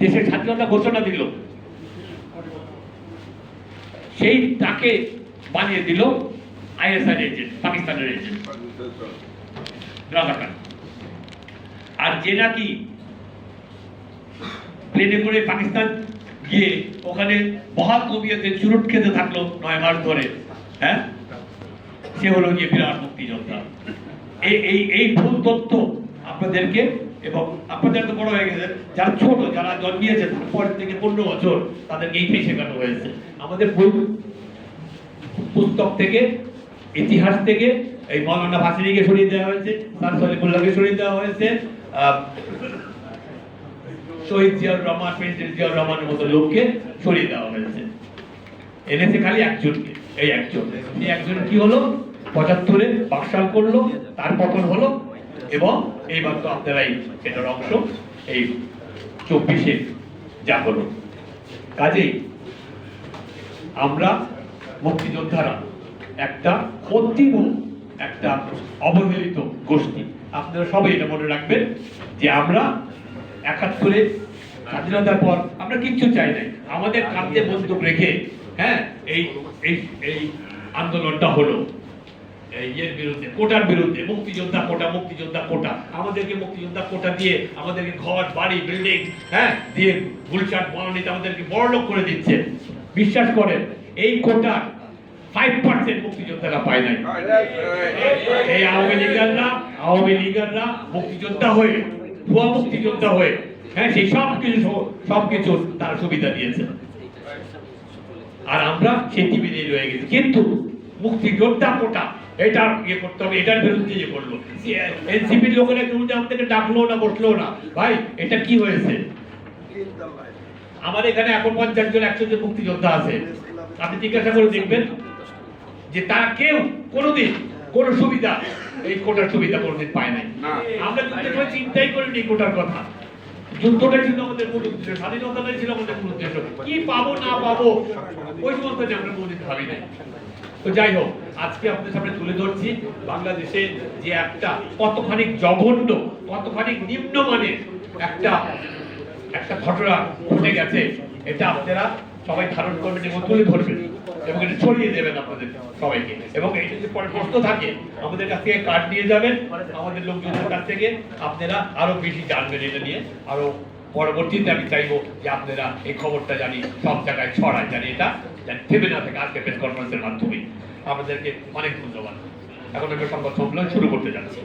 দেশের স্বাধীনতা ঘোষণা দিল, সেই তাকে বানিয়ে দিল আইএসআই এজেন্ট, পাকিস্তানের এজেন্ট রাজাকার। আর যে নাকি প্লেনে করে পাকিস্তান গিয়ে ওখানে বহাল তবিয়তে চুরুট খেতে থাকলো 9 মাস ধরে, হ্যাঁ, সে হলো গিয়ে বিরাট মুক্তিযোদ্ধা। এই ভুল তথ্য আপনাদেরকে, এবং আপনাদের তো বড় হয়ে গেছে, যারা ছোট, যারা জন্মিয়েছে তারপর থেকে 15 বছর, তাদেরকে এইটাই শেখানো হয়েছে। আমাদের বই পুস্তক থেকে, ইতিহাস থেকে এই মৌলানা ভাসানীকে সরিয়ে দেওয়া হয়েছে, স্যার সলিমুল্লাহকে সরিয়ে দেওয়া হয়েছে, শহীদ জিয়াউর রহমান, প্রেসিডেন্ট জিয়াউর রহমানের মতো লোককে সরিয়ে দেওয়া হয়েছে। এনেছে খালি একজনকে, এই একজন কি হলো, 75-এ বাকশাল করলো, তার পতন হলো, এবং এইবার তো আপনারাই এটার অংশ, এই 24-এ যা হলো। কাজেই আমরা মুক্তিযোদ্ধারা একটা অন্তিম, একটা অবহেলিত গোষ্ঠী। আপনারা সবাই এটা মনে রাখবেন যে আমরা 71-এ স্বাধীনতার পর আমরা কিচ্ছু চাই নাই, আমাদের কাঁধে বন্দুক রেখে, হ্যাঁ, এই এই এই আন্দোলনটা হলো এর বিরুদ্ধে, কোটার বিরুদ্ধে। মুক্তিযোদ্ধা কোটা, মুক্তিযোদ্ধা কোটা, আমাদেরকে মুক্তিযোদ্ধা কোটা দিয়ে আমাদেরকে ঘর বাড়ি বিল্ডিং, হ্যাঁ, দিয়ে গুলশান বনানীতে আমাদেরকে বড়লোক করে দিচ্ছে। বিশ্বাস করেন এই কোটা 5% মুক্তিযোদ্ধারা পায় নাই। এই আওয়ামী লীগাররা মুক্তিযোদ্ধা হয়ে, ভুয়া মুক্তিযোদ্ধা হয়ে, হ্যাঁ, সেই সবকিছু তারা সুবিধা দিয়েছে, আর আমরা সেই টিভিতে রয়ে গেছি। কিন্তু মুক্তিযোদ্ধা কোটা, এটা ইয়ে করতে হবে, এটার বিরুদ্ধে ইয়ে করলো এনসিপির লোকেরা, কেউ আমাদেরকে ডাকলো না, বসলো না। ভাই এটা কি হয়েছে? আমাদের এখানে এখন 50 জন 100 জন মুক্তিযোদ্ধা আছে, আপনি জিজ্ঞাসা করে দেখবেন যে তারা কেউ কোনোদিন কোনো সুবিধা, এই কোটার সুবিধা কোনোদিন পায় নাই। আমরা যুদ্ধের সময় চিন্তাই করিনি কোটার কথা। যুদ্ধটাই ছিল আমাদের মূল উদ্দেশ্য, স্বাধীনতাটাই ছিল আমাদের মূল উদ্দেশ্য। কি পাবো না পাবো ওই সমস্ত আমরা কোনোদিন ভাবি নাই। তো যাই হোক, আজকে আপনাদের সামনে তুলে ধরছি বাংলাদেশে যে একটা কতখানি জঘন্য, কতখানি নিম্নমানের একটা ঘটনা ঘটে গেছে, এটা আপনারা সবাই ধারণ করবেন এবং তুলে ধরবেন এবং এটা ছড়িয়ে দেবেন আপনাদের সবাইকে। এবং এটা যদি পরে প্রশ্ন থাকে আমাদের কাছ থেকে কার্ড নিয়ে যাবেন, আমাদের লোকজনের কাছ থেকে আপনারা আরো বেশি জানবেন এটা নিয়ে। আরো পরবর্তীতে আমি চাইবো যে আপনারা এই খবরটা জানি সব জায়গায় ছড়ায়, জানি এটা থেমে না থাকে। আজকে প্রেস কনফারেন্সের মাধ্যমে আপনাদেরকে অনেক ধন্যবাদ। এখন আমি সংবাদ সম্মেলন শুরু করতে যাচ্ছি।